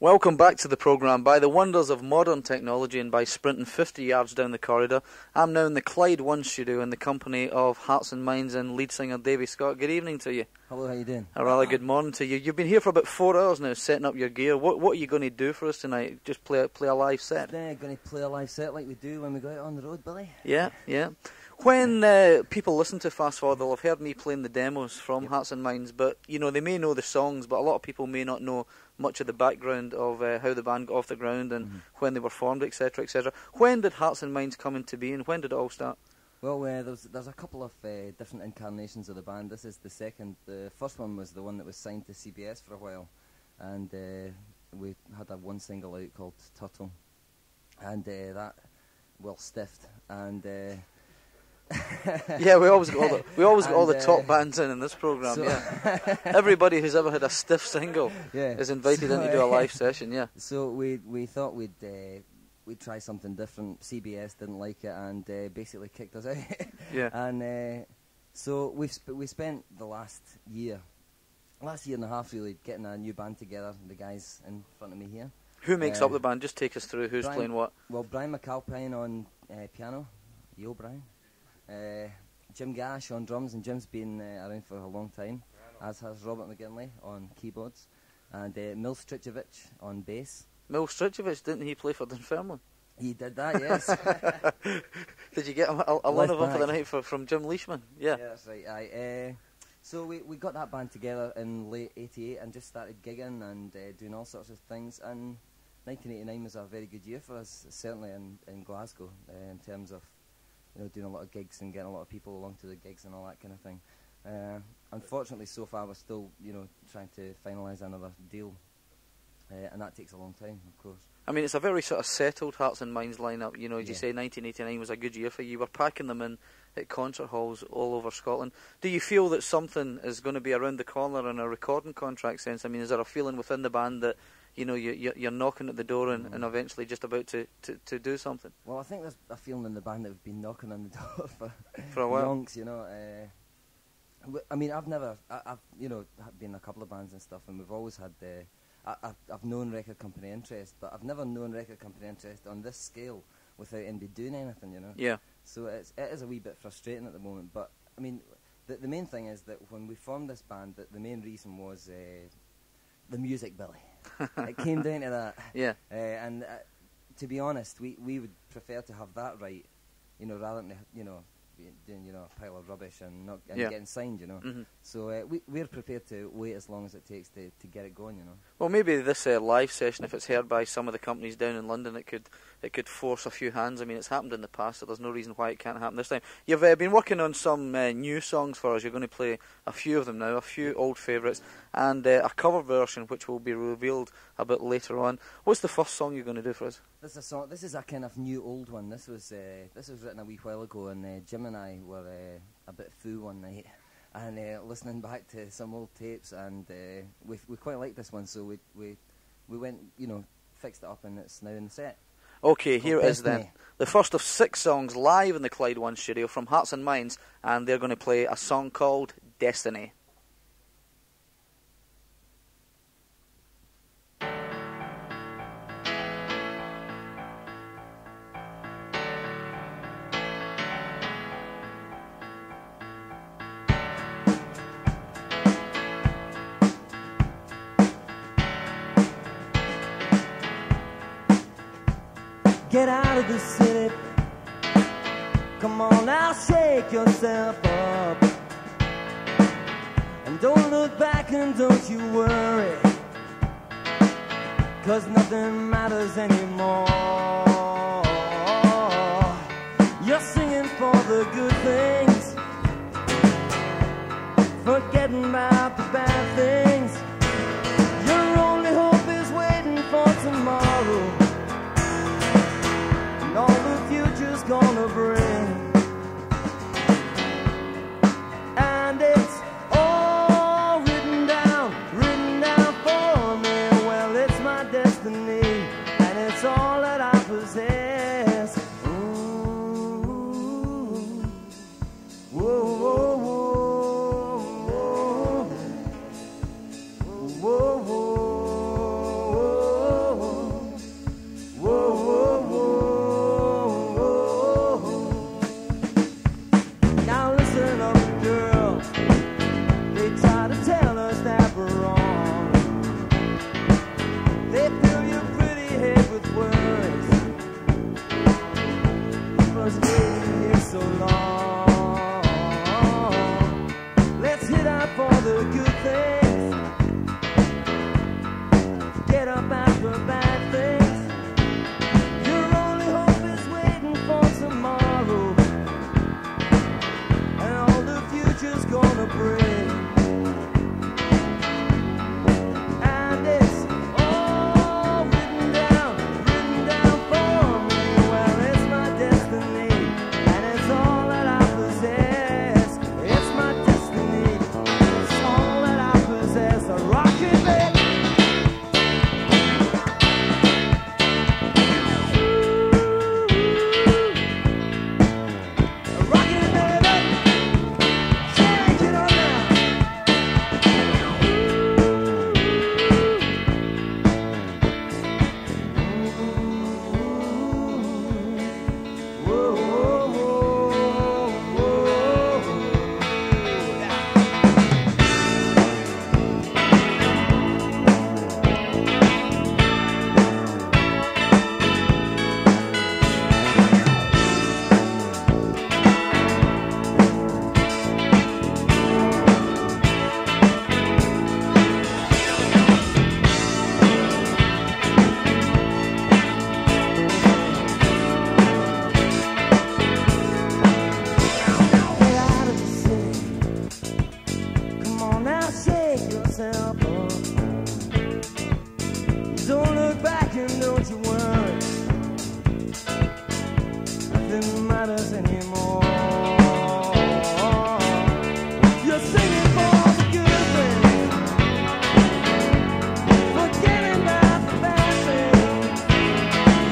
Welcome back to the programme. By the wonders of modern technology and by sprinting 50 yards down the corridor, I'm now in the Clyde 1 studio in the company of Hearts and Minds and lead singer Davy Scott. Good evening to you. Hello, how you doing? A rather good morning to you. You've been here for about 4 hours now setting up your gear. What are you going to do for us tonight? Just play a live set? Yeah, going to play a live set like we do when we go out on the road, Billy. Yeah. When people listen to Fast Forward, they'll have heard me playing the demos from Hearts and Minds, but you know, they may know the songs, but a lot of people may not know much of the background of how the band got off the ground and when they were formed, etc., etc. When did Hearts and Minds come into being? When did it all start? Well, there's a couple of different incarnations of the band. This is the second. The first one was the one that was signed to CBS for a while, and we had one single out called Turtle, and that well stiffed, and yeah, we always got all the top bands in this programme. So yeah, everybody who's ever had a stiff single is invited in to do a live session. Yeah. So we thought we'd try something different. CBS didn't like it and basically kicked us out. Yeah. And so we spent the last year and a half really getting a new band together. The guys in front of me here. Who makes up the band? Just take us through who's playing what. Well, Brian McAlpine on piano. Yo, Brian. Jim Gash on drums, and Jim's been around for a long time, as has Rab McGuinley on keyboards, and Stricevic on bass. Stricevic, didn't he play for Dunfermline? He did that, yes. Did you get a lot of him for the night from Jim Leishman? Yeah. Yeah, that's right. So we got that band together in late '88 and just started gigging and doing all sorts of things. And 1989 was a very good year for us, certainly in Glasgow, in terms of doing a lot of gigs and getting a lot of people along to the gigs and all that kind of thing. Unfortunately, so far we're still, trying to finalise another deal, and that takes a long time, of course. I mean, it's a very sort of settled Hearts and Minds lineup. As you say, 1989 was a good year for you. You were packing them in at concert halls all over Scotland. Do you feel that something is going to be around the corner in a recording contract sense? I mean, is there a feeling within the band that you're knocking at the door and eventually just about to do something? Well, I think there's a feeling in the band that we've been knocking on the door for a while. Yonks, I mean, I've been in a couple of bands and stuff, and we've always had I've known record company interest, but I've never known record company interest on this scale without anybody doing anything, Yeah. So it is a wee bit frustrating at the moment, but I mean, the main thing is that when we formed this band, that the main reason was the music, Billy. It came down to that. Yeah. And to be honest, we would prefer to have that right, rather than doing a pile of rubbish and getting signed, So we're prepared to wait as long as it takes to get it going, Well, maybe this live session, if it's heard by some of the companies down in London, it could force a few hands. I mean, it's happened in the past, so there's no reason why it can't happen this time. You've been working on some new songs for us. You're going to play a few of them now, a few old favourites, and a cover version which will be revealed a bit later on. What's the first song you're going to do for us? This is a kind of new old one. This was written a wee while ago, and Jim and I were a bit foo one night, and listening back to some old tapes, and we quite liked this one, so we went, fixed it up, and it's now in the set. Okay, here it is then. The first of 6 songs live in the Clyde 1 studio from Hearts and Minds, and they're going to play a song called Destiny. Get out of the city. Come on now, shake yourself up. And don't look back and don't you worry, 'cause nothing matters anymore. You're singing for the good things, forgetting about the bad things. Your only hope is waiting for tomorrow, all the future's gonna bring. And it's all written down for me. Well, it's my destiny, and it's all that I possess. Ooh, whoa, whoa, whoa, whoa. get up after bad things. Your only hope is waiting for tomorrow, and all the future's gonna bring. And it's all written down for me. Well, it's my destiny, and it's all that I possess. It's my destiny, it's all that I possess. A rocket baby. Don't look back and don't you worry, nothing matters anymore. You're singing for the good things, forgetting about the bad things.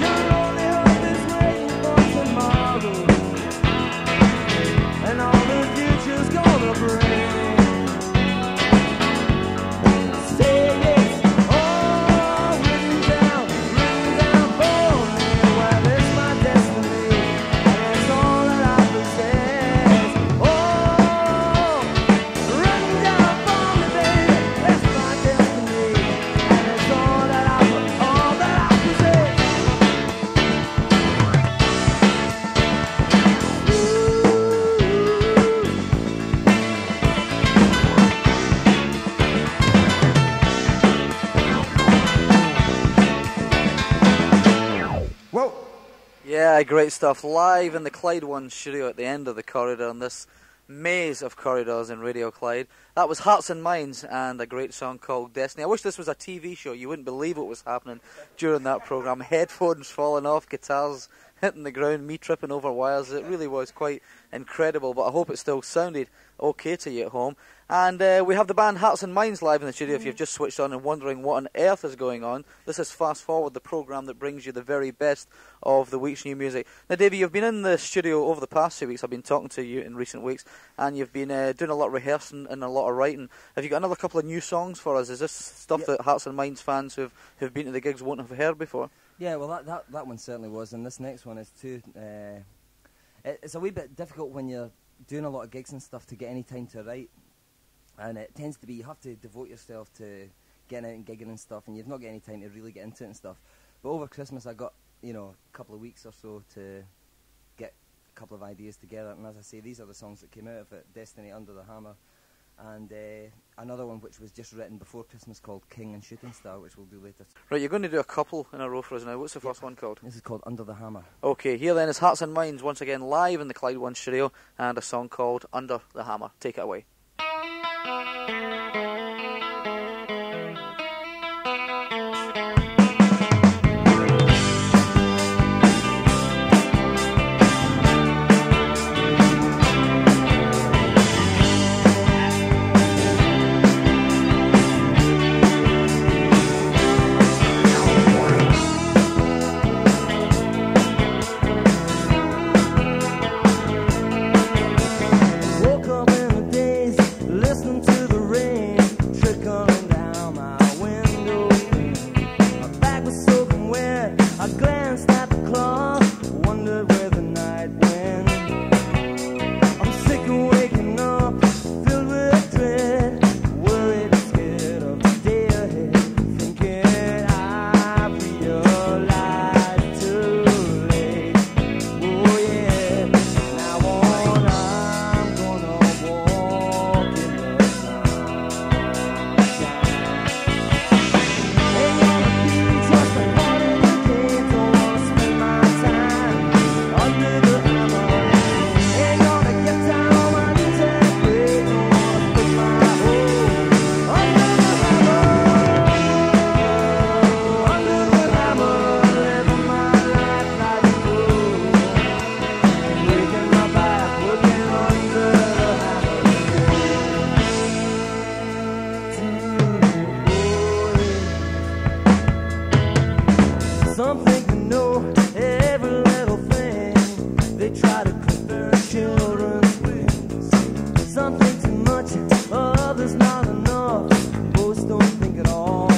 Your only hope is waiting for tomorrow, and all the future's gonna bring. Yeah, great stuff. Live in the Clyde One studio at the end of the corridor in this maze of corridors in Radio Clyde. That was Hearts and Minds and a great song called Destiny. I wish this was a TV show. You wouldn't believe what was happening during that programme. Headphones falling off, guitars hitting the ground, me tripping over wires. It really was quite incredible, but I hope it still sounded okay to you at home. And we have the band Hearts and Minds live in the studio. If you've just switched on and wondering what on earth is going on, this is Fast Forward, the programme that brings you the very best of the week's new music. Now, Davey, you've been in the studio over the past 2 weeks. I've been talking to you in recent weeks, and you've been doing a lot of rehearsing and a lot of writing. Have you got another couple of new songs for us? Is this stuff that Hearts and Minds fans who've been to the gigs won't have heard before? Yeah, well, that one certainly was, and this next one is too. It's a wee bit difficult when you're doing a lot of gigs and stuff to get any time to write, and it tends to be you have to devote yourself to getting out and gigging and stuff, and you've not got any time to really get into it and stuff. But over Christmas, I got a couple of weeks or so to get a couple of ideas together, and as I say, these are the songs that came out of it: Destiny, Under the Hammer, and another one which was just written before Christmas called King and Shooting Star, which we'll do later. Right, you're going to do a couple in a row for us now. What's the first one called? This is called Under the Hammer. Okay, here then is Hearts and Minds once again live in the Clyde One studio, and a song called Under the Hammer. Take it away. Woke up in the days Some think they know every little thing. They try to clip their children's wings. Some think too much, others not enough. Most don't think at all.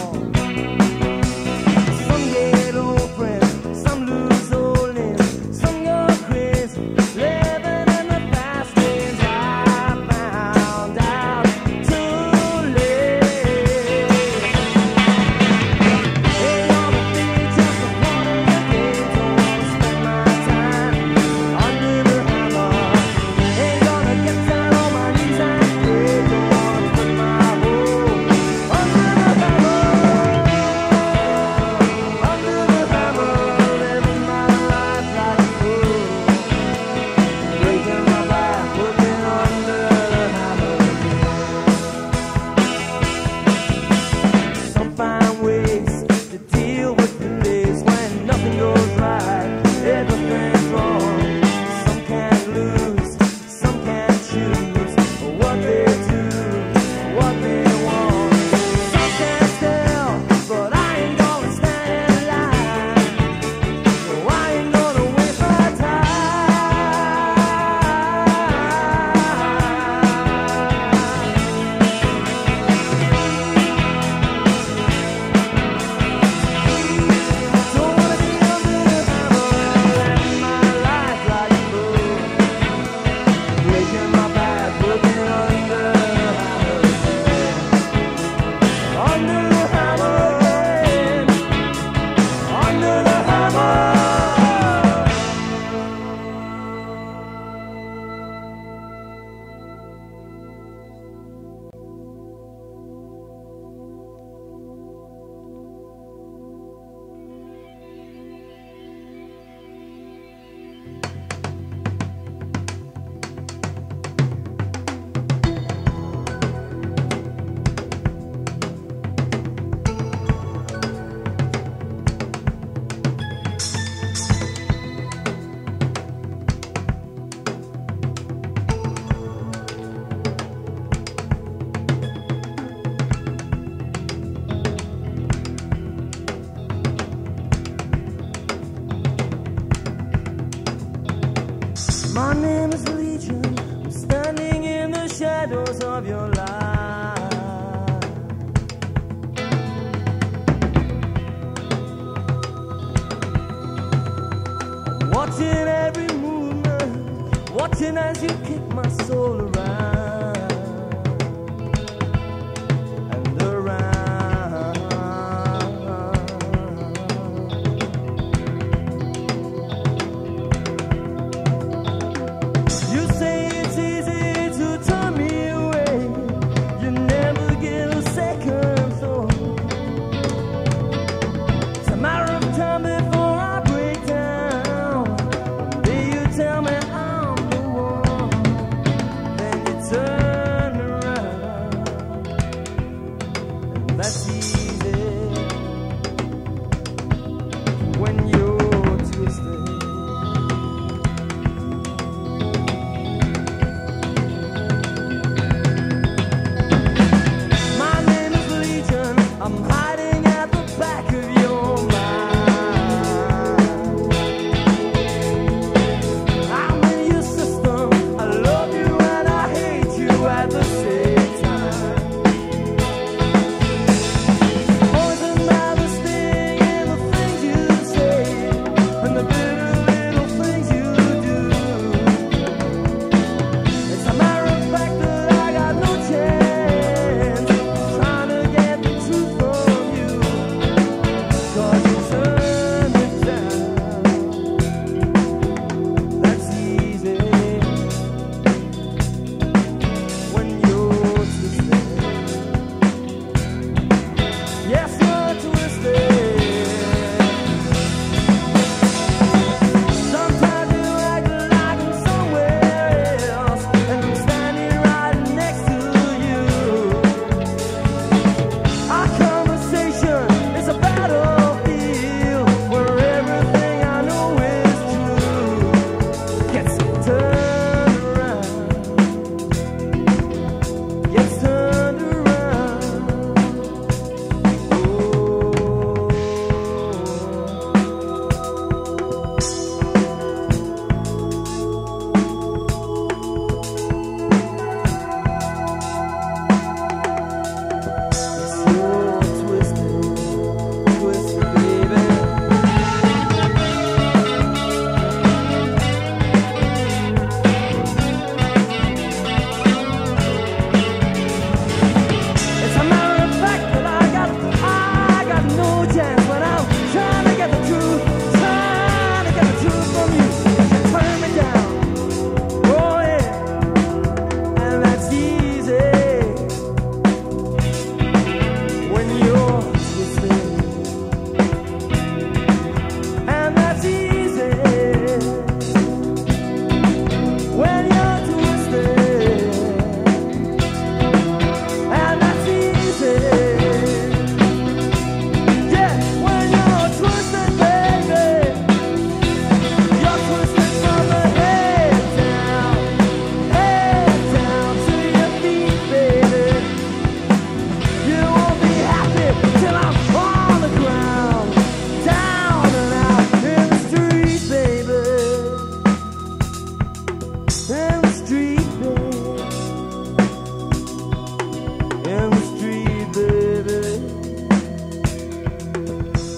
Some get old friends, some lose old limbs, some go crazy, living in the past days. I found out too late. Ain't gonna be just a one of the days. Don't wanna spend my time under the hammer. Ain't gonna get down on my knees and pray. Don't wanna put my hope under the hammer. Under the hammer, living my life like a fool. Breaking my back, working under the hammer. Some find ways to deal with the days when nothing goes right, everything's wrong. Some can't lose, some can't choose what they do, what they want. Some can't tell, but I ain't gonna stand in line. No, I ain't gonna waste my Don't wanna be under the hammer, living my life like a fool. Breaking my back, working under the hammer. Under the hammer, under the hammer. My name is Legion. I'm standing in the shadows of your life. Watching every movement, watching as you kick my soul around and around. You say it's easy to turn me away. You never give a second thought. It's a matter of time before I break down. Then you tell me I'm the one. Then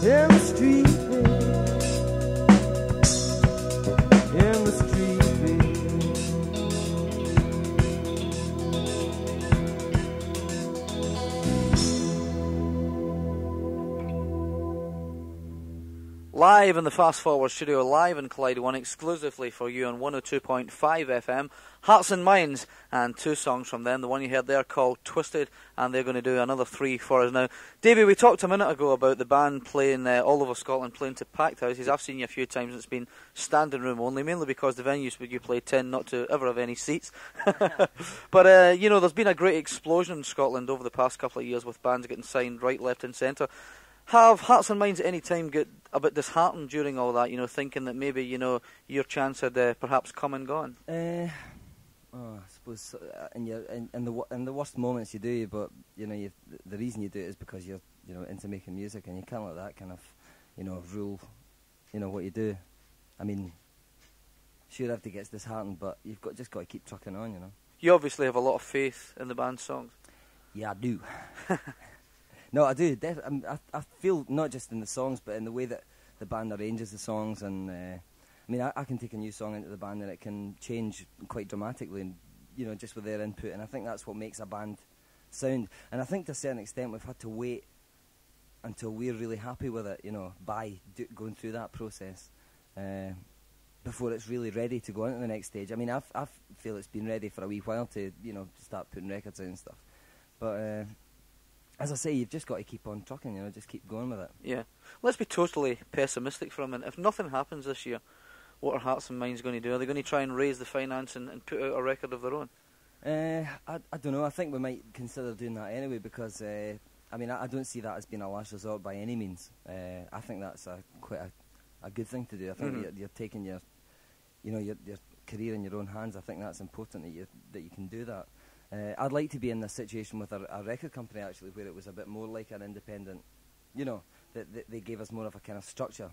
in the street in the street. Live in the Fast Forward studio, live in Clyde 1, exclusively for you on 102.5 FM, Hearts and Minds, and two songs from them. The one you heard there called Twisted, and they're going to do another three for us now. Davey, we talked a minute ago about the band playing all over Scotland, playing to packed houses. I've seen you a few times, it's been standing room only, mainly because the venues where you play tend not to ever have any seats. But, you know, there's been a great explosion in Scotland over the past couple of years with bands getting signed right, left and centre. Have Hearts and Minds at any time get a bit disheartened during all that, you know, thinking that maybe, you know, your chance had perhaps come and gone? I suppose in the worst moments you do, but, you know, the reason you do it is because you're, you know, into making music, and you can't let that kind of, you know, rule, you know, what you do. I mean, sure, everybody gets disheartened, but you've just got to keep trucking on, you know. You obviously have a lot of faith in the band's songs. Yeah, I do. No, I do. I feel not just in the songs, but in the way that the band arranges the songs. And I mean, I can take a new song into the band and it can change quite dramatically, and, you know, just with their input. And I think that's what makes a band sound. And I think to a certain extent we've had to wait until we're really happy with it, you know, by going through that process before it's really ready to go on to the next stage. I mean, I feel it's been ready for a wee while to, you know, start putting records out and stuff. But as I say, you've just got to keep on trucking, you know, just keep going with it. Yeah. Let's be totally pessimistic for a minute. If nothing happens this year, what are Hearts and Minds going to do? Are they going to try and raise the finance and put out a record of their own? I don't know. I think we might consider doing that anyway, because, I mean, I don't see that as being a last resort by any means. I think that's quite a good thing to do. I think that you're taking your career in your own hands. I think that's important that you can do that. I'd like to be in this situation with a record company, actually, where it was a bit more like an independent, you know, that they gave us more of a kind of structure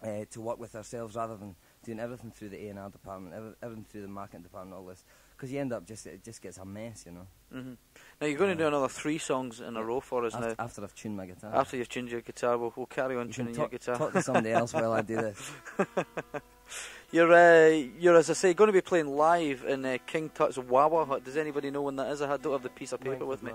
to work with ourselves, rather than doing everything through the A&R department, everything through the marketing department, all this. Because you end up it just gets a mess, you know. Now you're going to do another 3 songs in a row for us now. After I've tuned my guitar. After you've tuned your guitar, we'll carry on tuning your guitar. Talk to somebody else while I do this. You're, as I say, going to be playing live in King Tut's Wawa Hut. Does anybody know when that is? I don't have the piece of paper with me.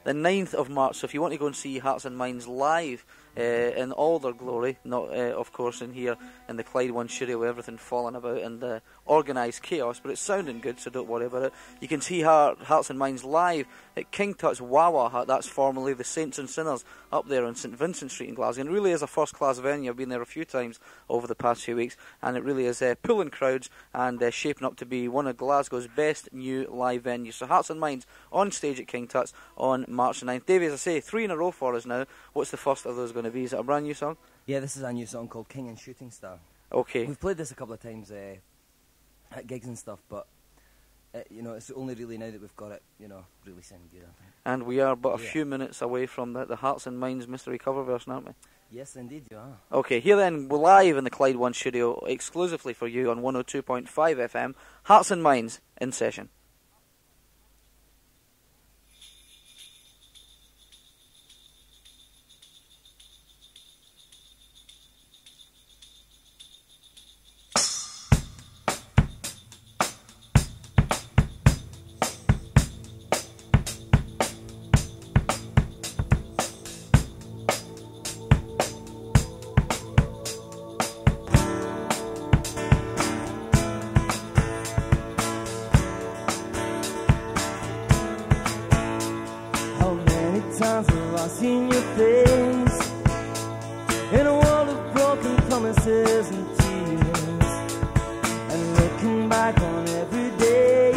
The 9th of March. So if you want to go and see Hearts and Minds live in all their glory, not of course in here in the Clyde 1 studio with everything falling about and organised chaos, but it's sounding good, so don't worry about it. You can see Hearts and Minds live at King Tut's Wawa Hut. That's formerly the Saints and Sinners up there on St Vincent Street in Glasgow. And it really is a first-class venue. I've been there a few times over the past few weeks, and it really is pulling crowds and shaping up to be one of Glasgow's best new live venues. So Hearts and Minds on stage at King Tut's on March the 9th. Davey, as I say, 3 in a row for us now. What's the first of those going to be? Is it a brand new song? Yeah, this is a new song called King and Shooting Star. Okay. We've played this a couple of times at gigs and stuff, but you know, it's only really now that we've got it, you know, really sounding good, I think. And we are but a few minutes away from the Hearts and Minds mystery cover version, aren't we? Yes, indeed you are. Okay, here then, we're live in the Clyde 1 studio, exclusively for you on 102.5 FM. Hearts and Minds in session. Times have I seen your face in a world of broken promises and tears, and looking back on every day,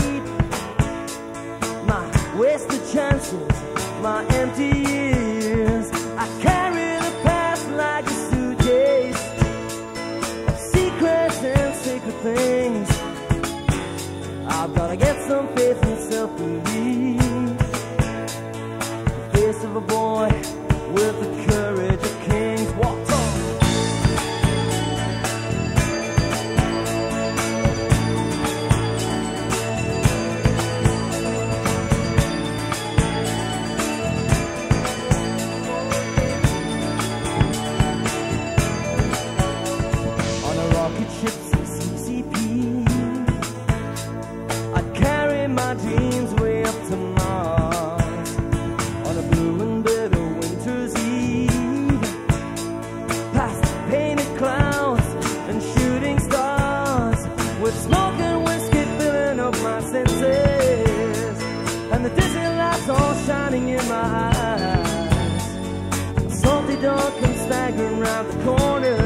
my wasted chances, my empty years. I carry the past like a suitcase of secrets and sacred things. I've gotta get some faith and self-belief, of a boy with the courage of kings. Walk on. begging round the corner.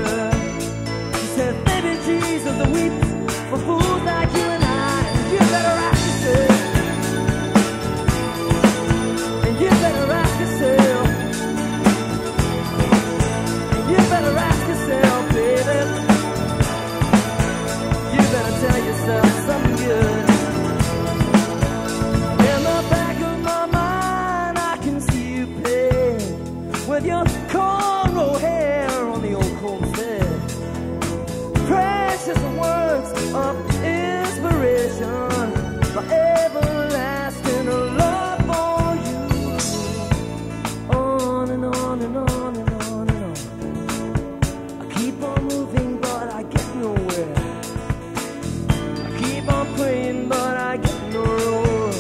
She says, baby Jesus, the weeps for fools like you and I. And you better ask yourself. And you better ask yourself. And you better ask yourself, baby. You better tell yourself something good. In the back of my mind, I can see you play with your cornrow hair on the old homestead. Precious words of inspiration for everlasting love for you. On and on and on and on and on. I keep on moving, but I get nowhere. I keep on praying, but I get no road.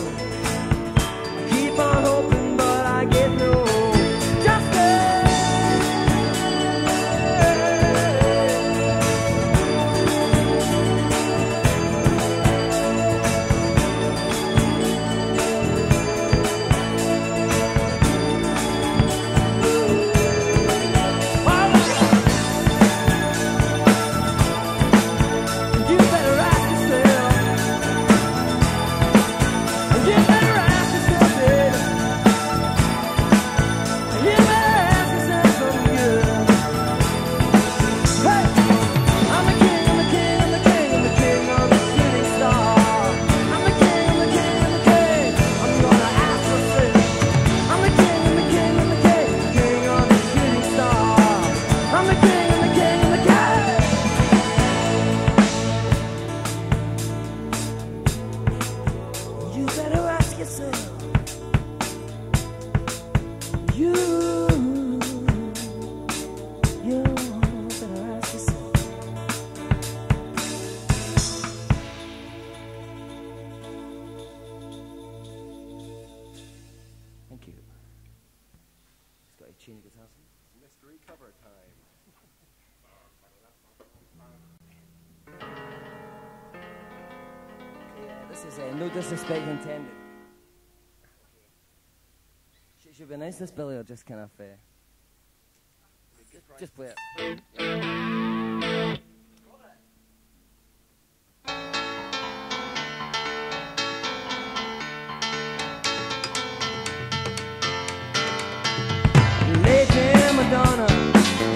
I keep on hoping, but I get no justice. You better ask yourself. You better ask yourself, baby. You better ask yourself something good. Hey, I'm the king, I'm the king, I'm the king, I'm the king of the shooting star. I'm the king, I'm the king, I'm the king. I'm gonna ask myself. I'm the king, I'm the king, I'm the king, king of the shooting star. I'm the king, I'm the king, I'm the king. You better ask yourself. You better ask yourself. Thank you. Just got a tune guitar. Mystery cover time. Yeah, this is no disrespect intended. Should be nice, this Billy, or just kind of just play it. Lady Madonna,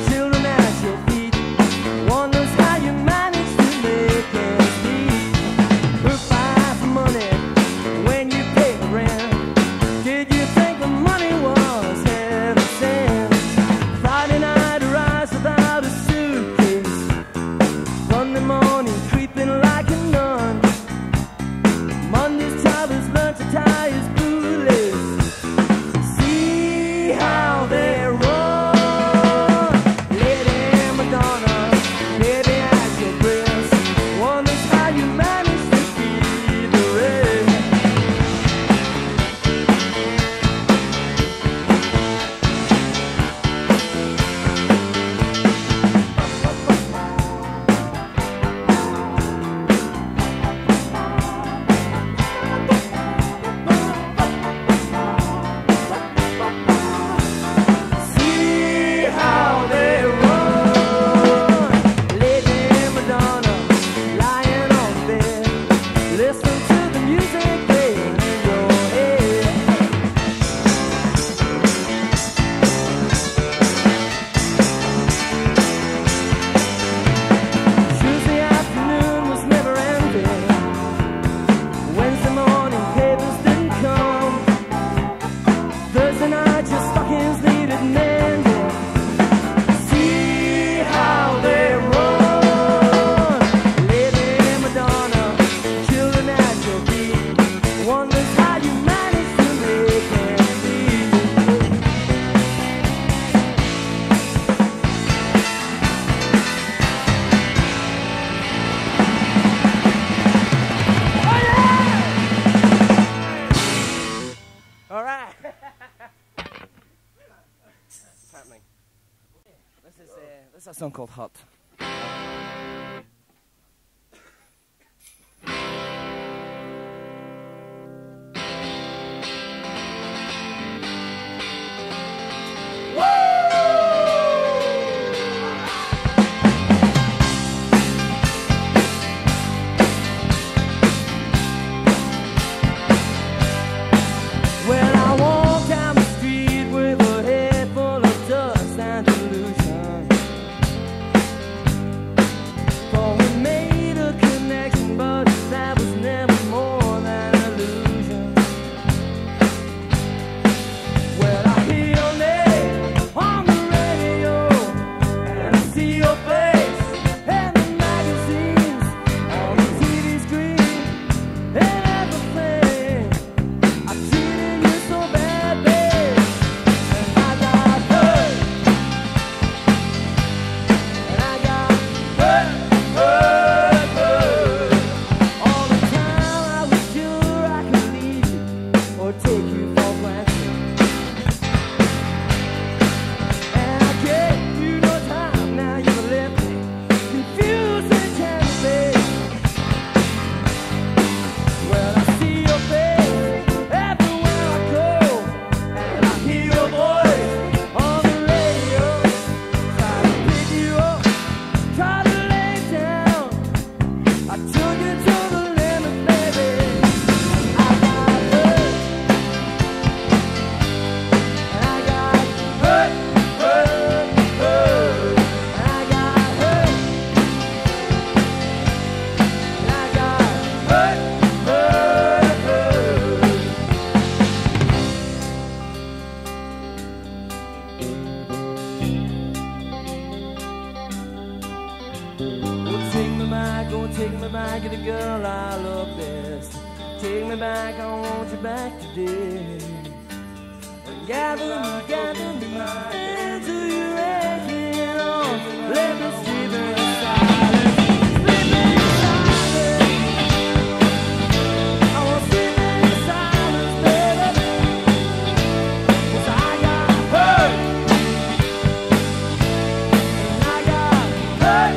children at your feet, wonders how you manage to make ends meet. Who buys the money when you pay the rent? Did you think the money was heaven sent? Friday night arrives without a suitcase. Sunday morning creeping like a nun. Monday's child has learned to tie his bootlace. See how they run. Lady Madonna, baby at your breast, wonders how you manage to keep the rest. See how they run. Lady Madonna, lying on bed, listen to the music playing in your head. Tuesday afternoon was never ending. Wednesday morning papers didn't come. Thursday night your stockings needed mending. See how they run. Lady Madonna, children at your feet, wonders how you manage to make ends meet. Oh yeah! All right. What's happening? This is a song called Hut. Woo! Take me back, the girl I love best. Take me back, I want you back today. Gather me into your aching arms. Let me sleep in silence. Sleep in silence. I want to sleep in silence, baby. 'Cause I got hurt. And I got hurt.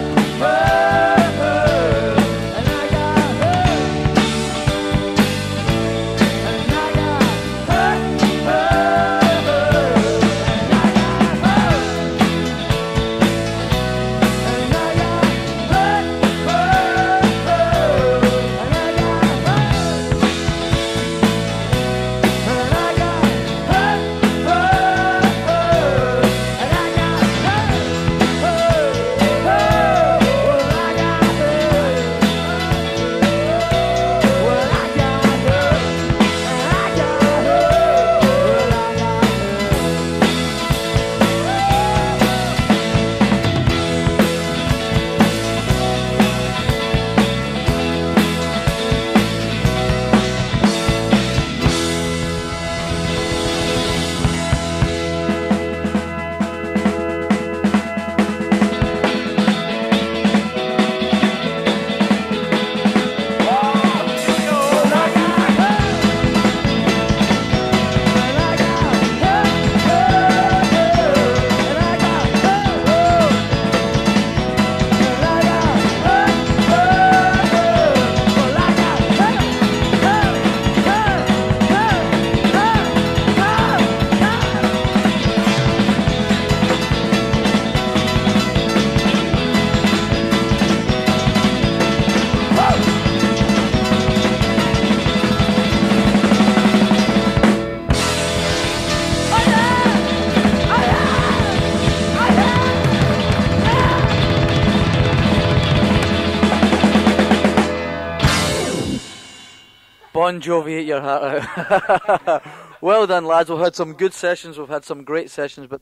Bon Jovi, eat your heart out. Well done, lads. We've had some good sessions. We've had some great sessions, but